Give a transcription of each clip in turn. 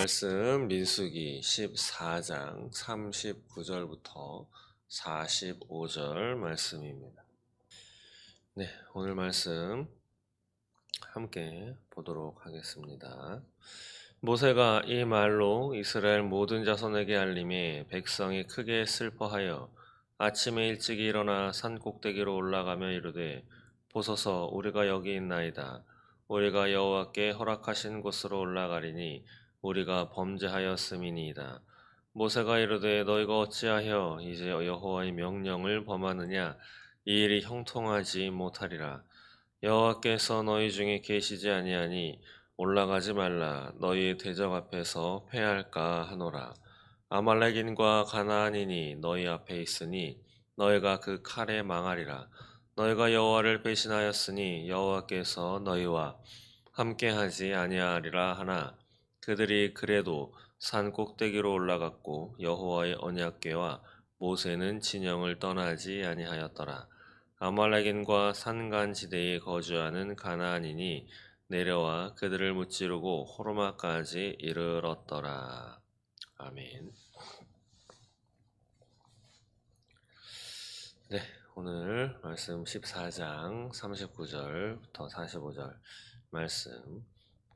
말씀 민수기 14장 39절부터 45절 말씀입니다. 네, 오늘 말씀 함께 보도록 하겠습니다. 모세가 이 말로 이스라엘 모든 자손에게 알림해 백성이 크게 슬퍼하여 아침에 일찍 일어나 산 꼭대기로 올라가며 이르되 보소서 우리가 여기 있나이다. 우리가 여호와께 허락하신 곳으로 올라가리니 우리가 범죄하였음이니이다. 모세가 이르되 너희가 어찌하여 이제 여호와의 명령을 범하느냐. 이 일이 형통하지 못하리라. 여호와께서 너희 중에 계시지 아니하니 올라가지 말라. 너희의 대적 앞에서 패할까 하노라. 아말렉인과 가나안인이 너희 앞에 있으니 너희가 그 칼에 망하리라. 너희가 여호와를 배신하였으니 여호와께서 너희와 함께하지 아니하리라 하나 그들이 그래도 산 꼭대기로 올라갔고 여호와의 언약궤와 모세는 진영을 떠나지 아니하였더라. 아말렉인과 산간지대에 거주하는 가나안인이 내려와 그들을 무찌르고 호르마까지 이르렀더라. 아멘. 네, 오늘 말씀 14장 39절부터 45절 말씀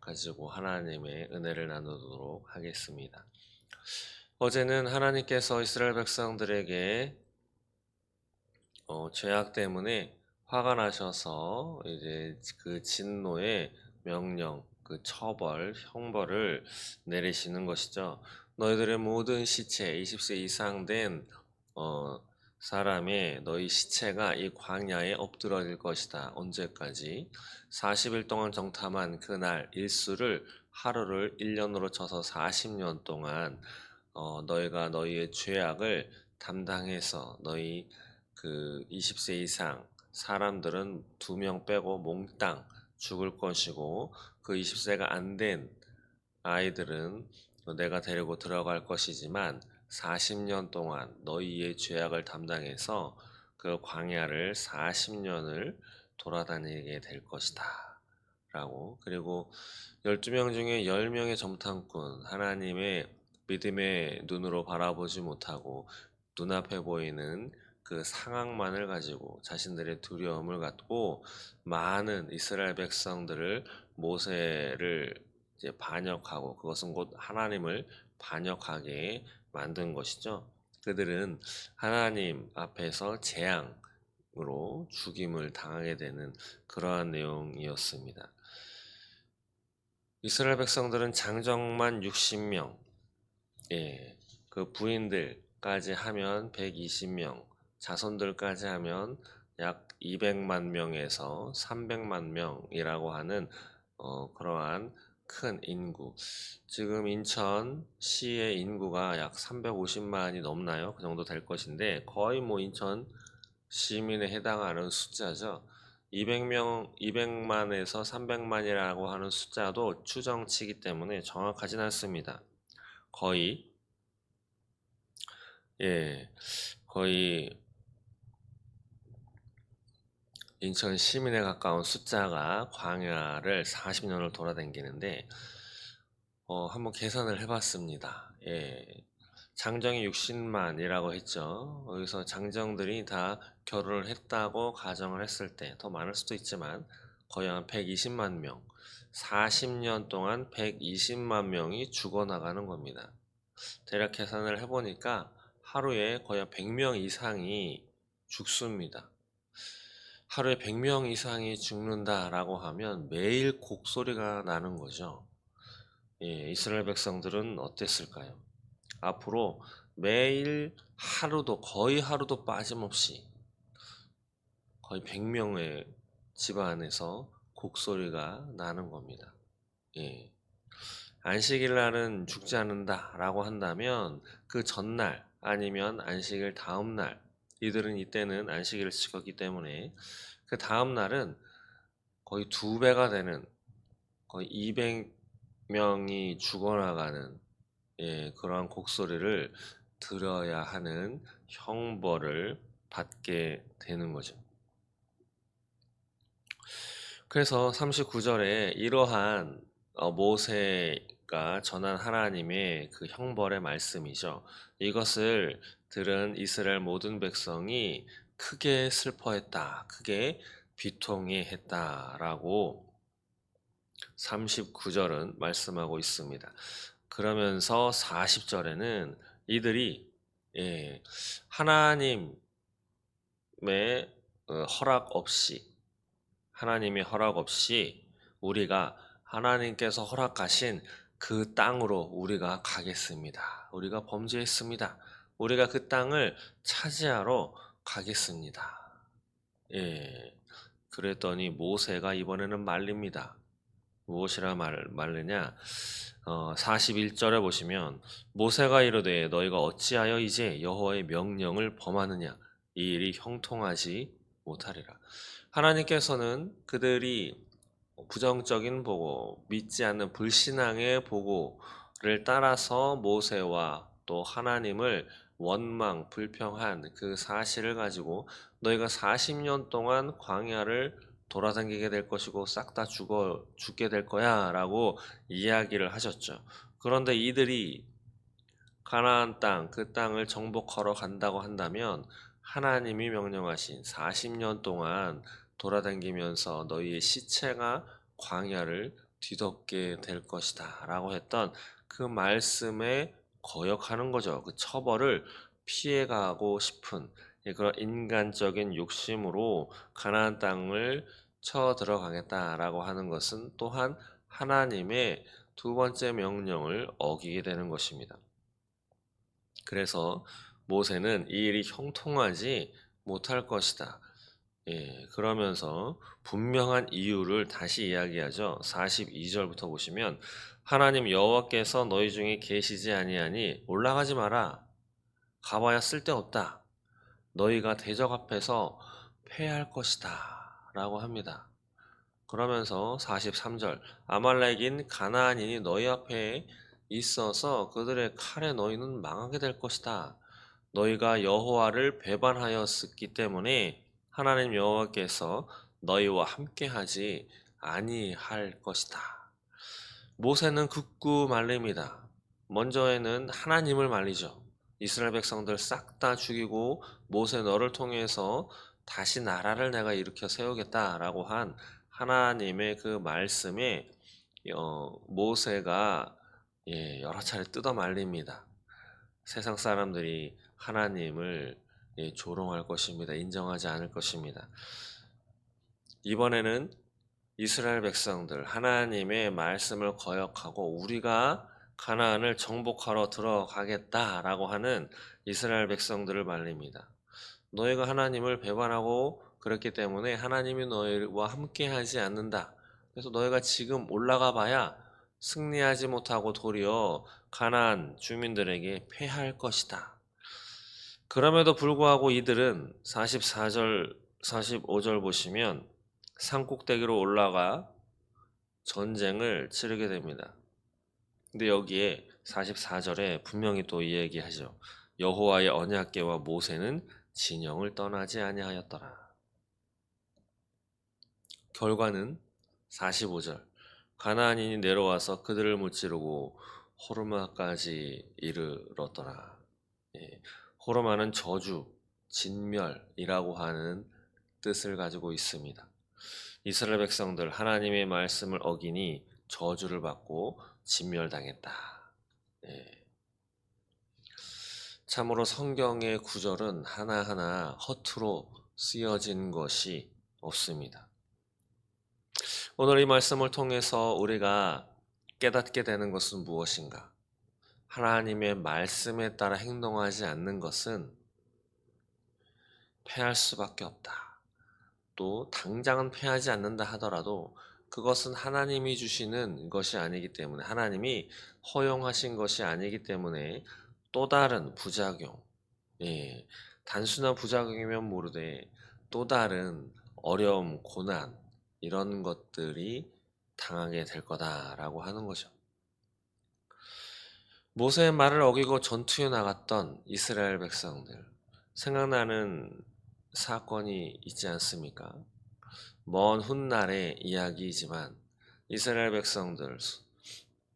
가지고 하나님의 은혜를 나누도록 하겠습니다. 어제는 하나님께서 이스라엘 백성들에게 죄악 때문에 화가 나셔서 이제 그 진노의 명령, 그 처벌, 형벌을 내리시는 것이죠. 너희들의 모든 시체, 20세 이상 된 사람의 너희 시체가 이 광야에 엎드러질 것이다. 언제까지? 40일 동안 정탐한 그날 일수를 하루를 1년으로 쳐서 40년 동안 너희가 너희의 죄악을 담당해서 너희 그 20세 이상 사람들은 2명 빼고 몽땅 죽을 것이고 그 20세가 안 된 아이들은 내가 데리고 들어갈 것이지만 40년 동안 너희의 죄악을 담당해서 그 광야를 40년을 돌아다니게 될 것이다 라고. 그리고 12명 중에 10명의 정탐꾼, 하나님의 믿음의 눈으로 바라보지 못하고 눈앞에 보이는 그 상황만을 가지고 자신들의 두려움을 갖고 많은 이스라엘 백성들을 모세를 이제 반역하고 그것은 곧 하나님을 반역하게 만든 것이죠. 그들은 하나님 앞에서 재앙으로 죽임을 당하게 되는 그러한 내용이었습니다. 이스라엘 백성들은 장정만 60명, 그 부인들까지 하면 120명, 자손들까지 하면 약 200만 명에서 300만 명이라고 하는 그러한 큰 인구. 지금 인천시의 인구가 약 350만이 넘나요? 그 정도 될 것인데 거의 뭐 인천 시민에 해당하는 숫자죠. 200만에서 300만이라고 하는 숫자도 추정치기 때문에 정확하진 않습니다. 거의 거의 인천 시민에 가까운 숫자가 광야를 40년을 돌아다니는데 한번 계산을 해봤습니다. 장정이 60만이라고 했죠. 여기서 장정들이 다 결혼을 했다고 가정을 했을 때 더 많을 수도 있지만 거의 한 120만 명, 40년 동안 120만 명이 죽어나가는 겁니다. 대략 계산을 해보니까 하루에 거의 100명 이상이 죽습니다. 하루에 100명 이상이 죽는다라고 하면 매일 곡소리가 나는 거죠. 이스라엘 백성들은 어땠을까요? 앞으로 매일 거의 하루도 빠짐없이 거의 100명의 집안에서 곡소리가 나는 겁니다. 안식일 날은 죽지 않는다라고 한다면 그 전날 아니면 안식일 다음 날, 이들은 이때는 안식일을 지켰기 때문에 그 다음 날은 거의 2배가 되는 거의 200명이 죽어나가는 그러한 곡소리를 들어야 하는 형벌을 받게 되는 거죠. 그래서 39절에 이러한 모세의 모세가 전한 하나님의 그 형벌의 말씀이죠. 이것을 들은 이스라엘 모든 백성이 크게 슬퍼했다, 크게 비통해했다라고 39절은 말씀하고 있습니다. 그러면서 40절에는 이들이 하나님의 허락 없이, 하나님의 허락 없이 우리가 하나님께서 허락하신 그 땅으로 우리가 가겠습니다. 우리가 범죄했습니다. 우리가 그 땅을 차지하러 가겠습니다. 예. 그랬더니 모세가 이번에는 말립니다. 무엇이라 말르냐? 41절에 보시면 모세가 이르되 너희가 어찌하여 이제 여호와의 명령을 범하느냐? 이 일이 형통하지 못하리라. 하나님께서는 그들이 부정적인 보고, 믿지 않는 불신앙의 보고를 따라서 모세와 또 하나님을 원망, 불평한 그 사실을 가지고 너희가 40년 동안 광야를 돌아다니게 될 것이고 싹 다 죽게 될 거야 라고 이야기를 하셨죠. 그런데 이들이 가나안 땅, 그 땅을 정복하러 간다고 한다면 하나님이 명령하신 40년 동안 돌아다니면서 너희의 시체가 광야를 뒤덮게 될 것이다 라고 했던 그 말씀에 거역하는 거죠. 그 처벌을 피해가고 싶은 그런 인간적인 욕심으로 가나안 땅을 쳐 들어가겠다라고 하는 것은 또한 하나님의 두 번째 명령을 어기게 되는 것입니다. 그래서 모세는 이 일이 형통하지 못할 것이다. 그러면서 분명한 이유를 다시 이야기하죠. 42절부터 보시면 하나님 여호와께서 너희 중에 계시지 아니하니 올라가지 마라. 가봐야 쓸데없다. 너희가 대적 앞에서 패할 것이다. 라고 합니다. 그러면서 43절 아말렉인 가나안인이 너희 앞에 있어서 그들의 칼에 너희는 망하게 될 것이다. 너희가 여호와를 배반하였기 때문에 하나님 여호와께서 너희와 함께하지 아니할 것이다. 모세는 극구 말립니다. 먼저에는 하나님을 말리죠. 이스라엘 백성들 싹 다 죽이고 모세 너를 통해서 다시 나라를 내가 일으켜 세우겠다라고 한 하나님의 그 말씀에 모세가 여러 차례 뜯어 말립니다. 세상 사람들이 하나님을 조롱할 것입니다. 인정하지 않을 것입니다. 이번에는 이스라엘 백성들 하나님의 말씀을 거역하고 우리가 가나안을 정복하러 들어가겠다라고 하는 이스라엘 백성들을 말립니다. 너희가 하나님을 배반하고 그렇기 때문에 하나님이 너희와 함께하지 않는다. 그래서 너희가 지금 올라가 봐야 승리하지 못하고 도리어 가나안 주민들에게 패할 것이다. 그럼에도 불구하고 이들은 44절, 45절 보시면 산꼭대기로 올라가 전쟁을 치르게 됩니다. 근데 여기에 44절에 분명히 또 이 얘기하죠. 여호와의 언약궤와 모세는 진영을 떠나지 아니하였더라. 결과는 45절 가나안인이 내려와서 그들을 무찌르고 호르마까지 이르렀더라. 호르마는 저주, 진멸이라고 하는 뜻을 가지고 있습니다. 이스라엘 백성들 하나님의 말씀을 어기니 저주를 받고 진멸당했다. 참으로 성경의 구절은 하나하나 허투루 쓰여진 것이 없습니다. 오늘 이 말씀을 통해서 우리가 깨닫게 되는 것은 무엇인가? 하나님의 말씀에 따라 행동하지 않는 것은 패할 수밖에 없다. 또 당장은 패하지 않는다 하더라도 그것은 하나님이 주시는 것이 아니기 때문에 하나님이 허용하신 것이 아니기 때문에 또 다른 부작용, 단순한 부작용이면 모르되 또 다른 어려움, 고난 이런 것들이 당하게 될 거다라고 하는 거죠. 모세의 말을 어기고 전투에 나갔던 이스라엘 백성들 생각나는 사건이 있지 않습니까? 먼 훗날의 이야기이지만 이스라엘 백성들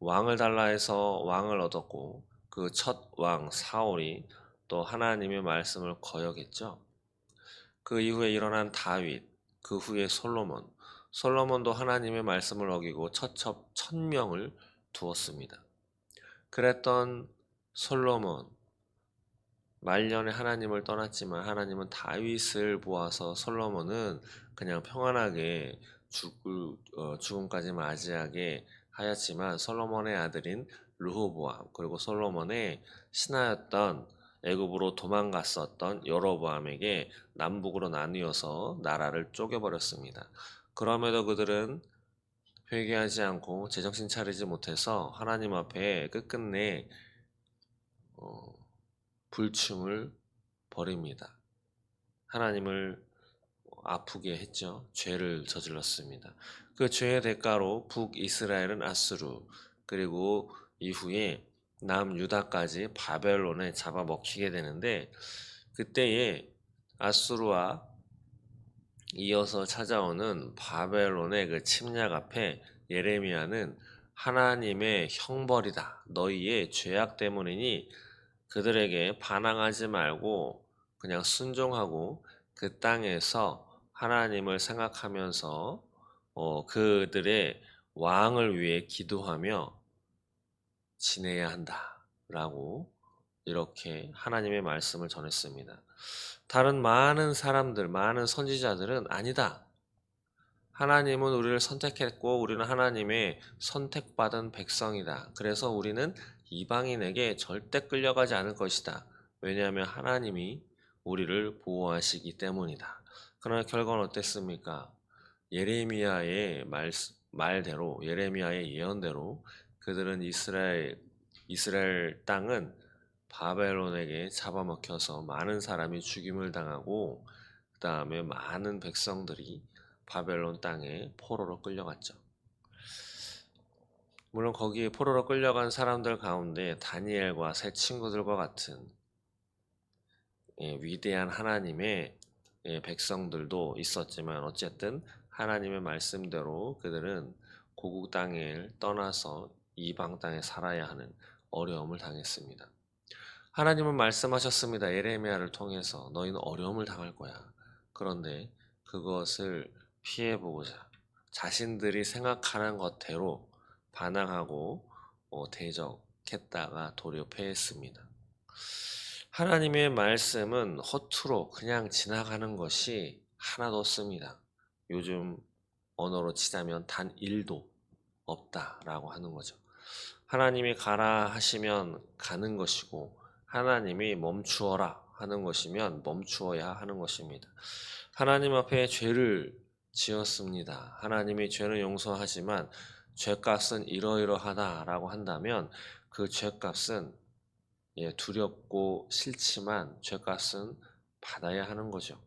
왕을 달라 해서 왕을 얻었고 그 첫 왕 사울이 또 하나님의 말씀을 거역했죠. 그 이후에 일어난 다윗, 그 후에 솔로몬도 하나님의 말씀을 어기고 처첩 1000명을 두었습니다. 그랬던 솔로몬, 말년에 하나님을 떠났지만 하나님은 다윗을 보아서 솔로몬은 그냥 평안하게 죽음까지 맞이하게 하였지만 솔로몬의 아들인 르호보암 그리고 솔로몬의 신하였던 애굽으로 도망갔었던 여로보암에게 남북으로 나뉘어서 나라를 쪼개버렸습니다. 그럼에도 그들은 회개하지 않고 제정신 차리지 못해서 하나님 앞에 끝끝내 불충을 벌입니다. 하나님을 아프게 했죠. 죄를 저질렀습니다. 그 죄의 대가로 북이스라엘은 아수르 그리고 이후에 남유다까지 바벨론에 잡아먹히게 되는데 그때에 아수르와 이어서 찾아오는 바벨론의 그 침략 앞에 예레미야는 하나님의 형벌이다. 너희의 죄악 때문이니 그들에게 반항하지 말고 그냥 순종하고 그 땅에서 하나님을 생각하면서 그들의 왕을 위해 기도하며 지내야 한다라고 이렇게 하나님의 말씀을 전했습니다. 다른 많은 사람들, 많은 선지자들은 아니다. 하나님은 우리를 선택했고 우리는 하나님의 선택받은 백성이다. 그래서 우리는 이방인에게 절대 끌려가지 않을 것이다. 왜냐하면 하나님이 우리를 보호하시기 때문이다. 그러나 결과는 어땠습니까? 예레미야의 말대로, 예레미야의 예언대로 그들은 이스라엘 땅은 바벨론에게 잡아먹혀서 많은 사람이 죽임을 당하고 그 다음에 많은 백성들이 바벨론 땅에 포로로 끌려갔죠. 물론 거기에 포로로 끌려간 사람들 가운데 다니엘과 세 친구들과 같은 위대한 하나님의 백성들도 있었지만 어쨌든 하나님의 말씀대로 그들은 고국 땅을 떠나서 이방 땅에 살아야 하는 어려움을 당했습니다. 하나님은 말씀하셨습니다. 예레미야를 통해서 너희는 어려움을 당할 거야. 그런데 그것을 피해보고자 자신들이 생각하는 것대로 반항하고 대적했다가 도리어 패했습니다. 하나님의 말씀은 허투루 그냥 지나가는 것이 하나도 없습니다. 요즘 언어로 치자면 단 1도 없다라고 하는 거죠. 하나님이 가라 하시면 가는 것이고 하나님이 멈추어라 하는 것이면 멈추어야 하는 것입니다. 하나님 앞에 죄를 지었습니다. 하나님이 죄는 용서하지만 죄값은 이러이러하다라고 한다면 그 죄값은 두렵고 싫지만 죄값은 받아야 하는 거죠.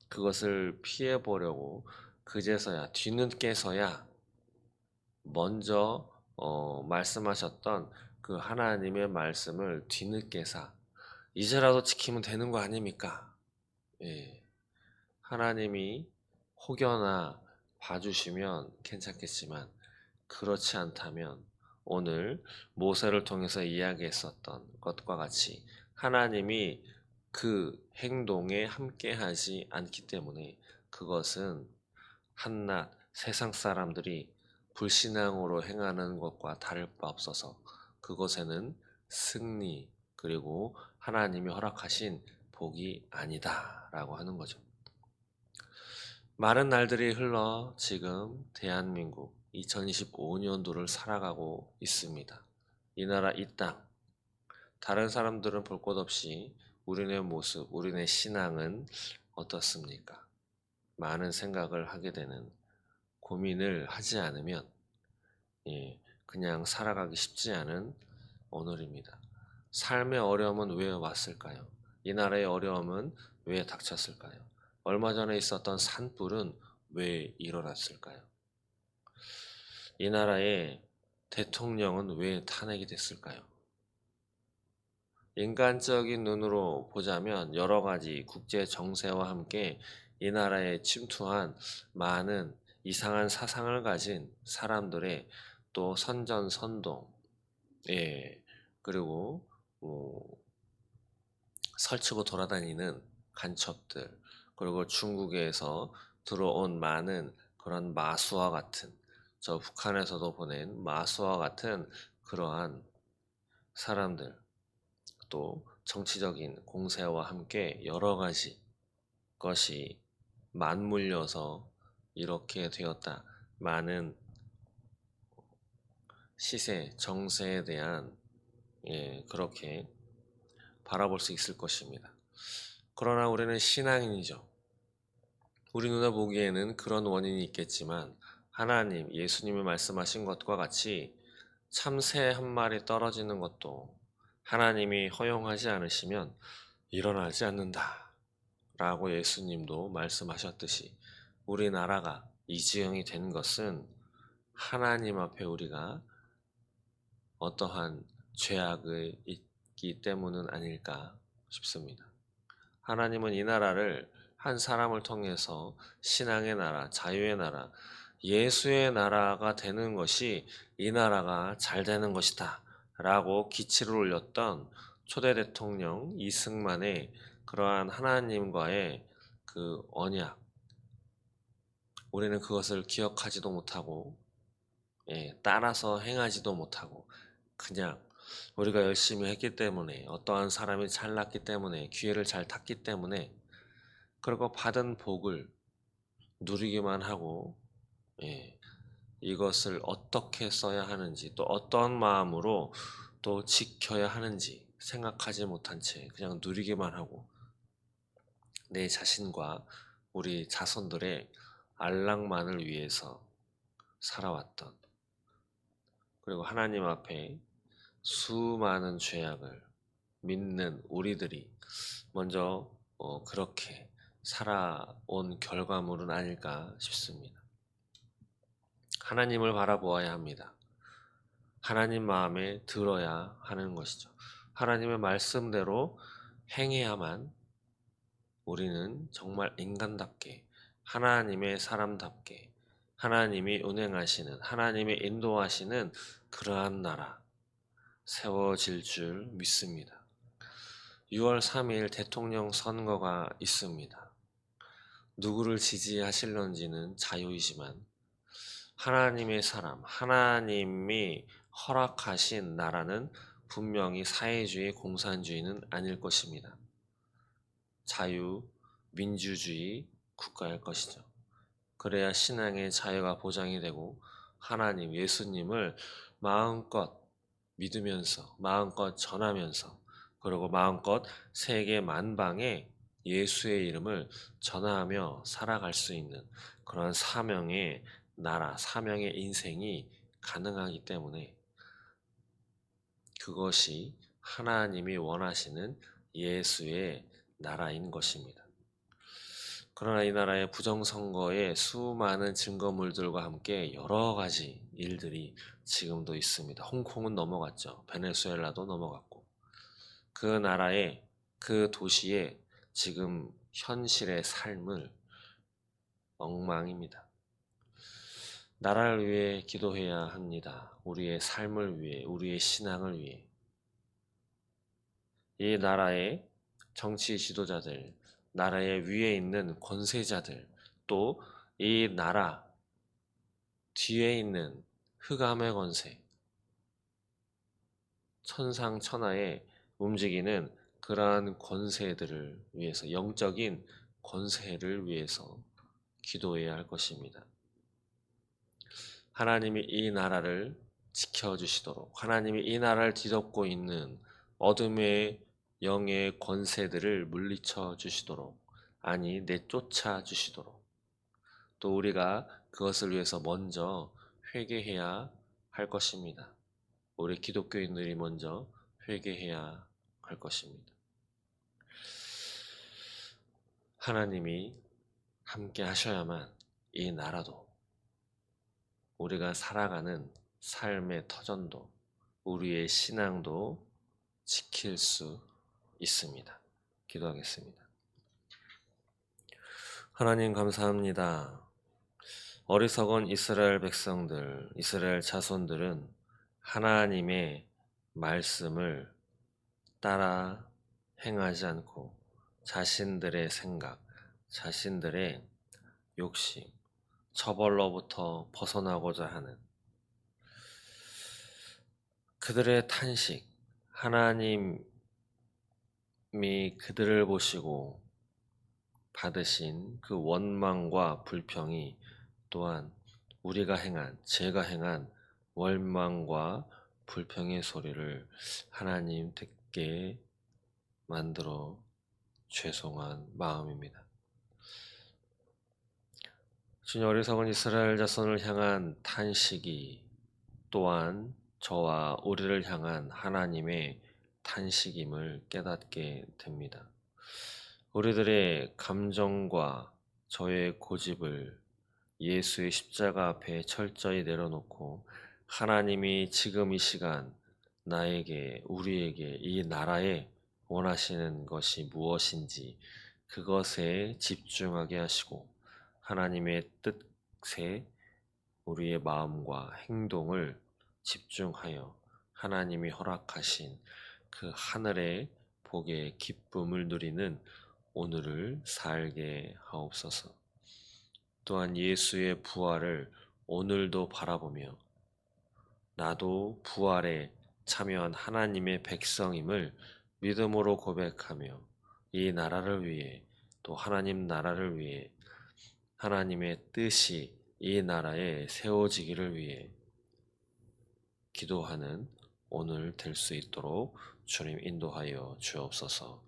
그것을 피해보려고 그제서야 뒤늦게서야 먼저 말씀하셨던 그 하나님의 말씀을 뒤늦게사 이제라도 지키면 되는 거 아닙니까? 예. 하나님이 혹여나 봐주시면 괜찮겠지만 그렇지 않다면 오늘 모세를 통해서 이야기했었던 것과 같이 하나님이 그 행동에 함께하지 않기 때문에 그것은 한낱 세상 사람들이 불신앙으로 행하는 것과 다를 바 없어서 그것에는 승리 그리고 하나님이 허락하신 복이 아니다 라고 하는 거죠. 많은 날들이 흘러 지금 대한민국 2025년도를 살아가고 있습니다. 이 나라 이 땅 다른 사람들은 볼 것 없이 우리네 모습, 우리네 신앙은 어떻습니까? 많은 생각을 하게 되는 고민을 하지 않으면 그냥 살아가기 쉽지 않은 오늘입니다. 삶의 어려움은 왜 왔을까요? 이 나라의 어려움은 왜 닥쳤을까요? 얼마 전에 있었던 산불은 왜 일어났을까요? 이 나라의 대통령은 왜 탄핵이 됐을까요? 인간적인 눈으로 보자면 여러 가지 국제 정세와 함께 이 나라에 침투한 많은 이상한 사상을 가진 사람들의 또 선전선동, 예, 그리고 설치고 돌아다니는 간첩들, 그리고 중국에서 들어온 많은 그런 마수와 같은, 저 북한에서도 보낸 마수와 같은 그러한 사람들, 또 정치적인 공세와 함께 여러 가지 것이 맞물려서 이렇게 되었다. 많은 시세, 정세에 대한, 그렇게 바라볼 수 있을 것입니다. 그러나 우리는 신앙인이죠. 우리 눈에 보기에는 그런 원인이 있겠지만 하나님, 예수님이 말씀하신 것과 같이 참새 한 마리 떨어지는 것도 하나님이 허용하지 않으시면 일어나지 않는다 라고 예수님도 말씀하셨듯이 우리나라가 이 지경이 된 것은 하나님 앞에 우리가 어떠한 죄악을 있기 때문은 아닐까 싶습니다. 하나님은 이 나라를 한 사람을 통해서 신앙의 나라, 자유의 나라, 예수의 나라가 되는 것이 이 나라가 잘 되는 것이다 라고 기치를 올렸던 초대 대통령 이승만의 그러한 하나님과의 그 언약, 우리는 그것을 기억하지도 못하고, 따라서 행하지도 못하고 그냥 우리가 열심히 했기 때문에, 어떠한 사람이 잘났기 때문에, 기회를 잘 탔기 때문에, 그리고 받은 복을 누리기만 하고, 예, 이것을 어떻게 써야 하는지, 또 어떤 마음으로 또 지켜야 하는지 생각하지 못한 채 그냥 누리기만 하고, 내 자신과 우리 자손들의 안락만을 위해서 살아왔던, 그리고 하나님 앞에 수많은 죄악을 믿는 우리들이 먼저 그렇게 살아온 결과물은 아닐까 싶습니다. 하나님을 바라보아야 합니다. 하나님 마음에 들어야 하는 것이죠. 하나님의 말씀대로 행해야만 우리는 정말 인간답게, 하나님의 사람답게, 하나님이 운행하시는, 하나님이 인도하시는 그러한 나라 세워질 줄 믿습니다. 6월 3일 대통령 선거가 있습니다. 누구를 지지하실런지는 자유이지만 하나님의 사람, 하나님이 허락하신 나라는 분명히 사회주의, 공산주의는 아닐 것입니다. 자유, 민주주의 국가일 것이죠. 그래야 신앙의 자유가 보장이 되고 하나님, 예수님을 마음껏 믿으면서, 마음껏 전하면서, 그리고 마음껏 세계 만방에 예수의 이름을 전하며 살아갈 수 있는 그런 사명의 나라, 사명의 인생이 가능하기 때문에 그것이 하나님이 원하시는 예수의 나라인 것입니다. 그러나 이 나라의 부정선거에 수많은 증거물들과 함께 여러 가지 일들이 지금도 있습니다. 홍콩은 넘어갔죠. 베네수엘라도 넘어갔고. 그 나라의, 그 도시의 지금 현실의 삶을 엉망입니다. 나라를 위해 기도해야 합니다. 우리의 삶을 위해, 우리의 신앙을 위해. 이 나라의 정치 지도자들, 나라의 위에 있는 권세자들, 또 이 나라 뒤에 있는 흑암의 권세, 천상천하에 움직이는 그러한 권세들을 위해서, 영적인 권세를 위해서 기도해야 할 것입니다. 하나님이 이 나라를 지켜주시도록, 하나님이 이 나라를 뒤덮고 있는 어둠의 영의 권세들을 물리쳐 주시도록, 아니 내쫓아 주시도록, 또 우리가 그것을 위해서 먼저 회개해야 할 것입니다. 우리 기독교인들이 먼저 회개해야 할 것입니다. 하나님이 함께 하셔야만 이 나라도, 우리가 살아가는 삶의 터전도, 우리의 신앙도 지킬 수 있습니다. 기도하겠습니다. 하나님 감사합니다. 어리석은 이스라엘 백성들, 이스라엘 자손들은 하나님의 말씀을 따라 행하지 않고 자신들의 생각, 자신들의 욕심, 처벌로부터 벗어나고자 하는 그들의 탄식, 하나님이 그들을 보시고 받으신 그 원망과 불평이 또한 우리가 행한, 제가 행한 원망과 불평의 소리를 하나님 듣게 만들어 죄송한 마음입니다. 주님, 어리석은 이스라엘 자손을 향한 탄식이 또한 저와 우리를 향한 하나님의 탄식임을 깨닫게 됩니다. 우리들의 감정과 저의 고집을 예수의 십자가 앞에 철저히 내려놓고 하나님이 지금 이 시간 나에게, 우리에게, 이 나라에 원하시는 것이 무엇인지 그것에 집중하게 하시고 하나님의 뜻에 우리의 마음과 행동을 집중하여 하나님이 허락하신 그 하늘의 복의 기쁨을 누리는 오늘을 살게 하옵소서. 또한 예수의 부활을 오늘도 바라보며 나도 부활에 참여한 하나님의 백성임을 믿음으로 고백하며 이 나라를 위해 또 하나님 나라를 위해 하나님의 뜻이 이 나라에 세워지기를 위해 기도하는 오늘 될 수 있도록 주님 인도하여 주옵소서.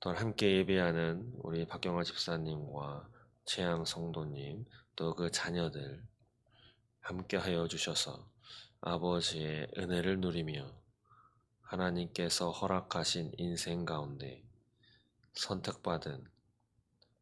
또한 함께 예배하는 우리 박경화 집사님과 최양 성도님 또 그 자녀들 함께 하여 주셔서 아버지의 은혜를 누리며 하나님께서 허락하신 인생 가운데 선택받은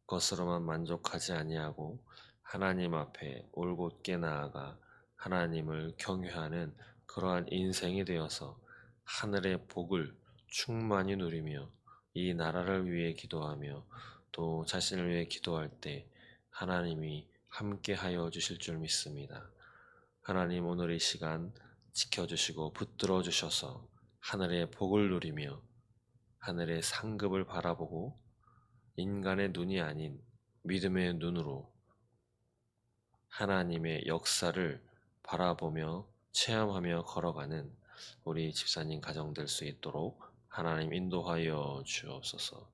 것으로만 만족하지 아니하고 하나님 앞에 올곧게 나아가 하나님을 경외하는 그러한 인생이 되어서 하늘의 복을 충만히 누리며 이 나라를 위해 기도하며 또 자신을 위해 기도할 때 하나님이 함께하여 주실 줄 믿습니다. 하나님, 오늘 이 시간 지켜주시고 붙들어 주셔서 하늘의 복을 누리며 하늘의 상급을 바라보고 인간의 눈이 아닌 믿음의 눈으로 하나님의 역사를 바라보며 체험하며 걸어가는 우리 집사님 가정 될 수 있도록 하나님 인도하여 주옵소서.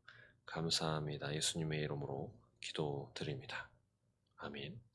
감사합니다. 예수님의 이름으로 기도드립니다. 아멘.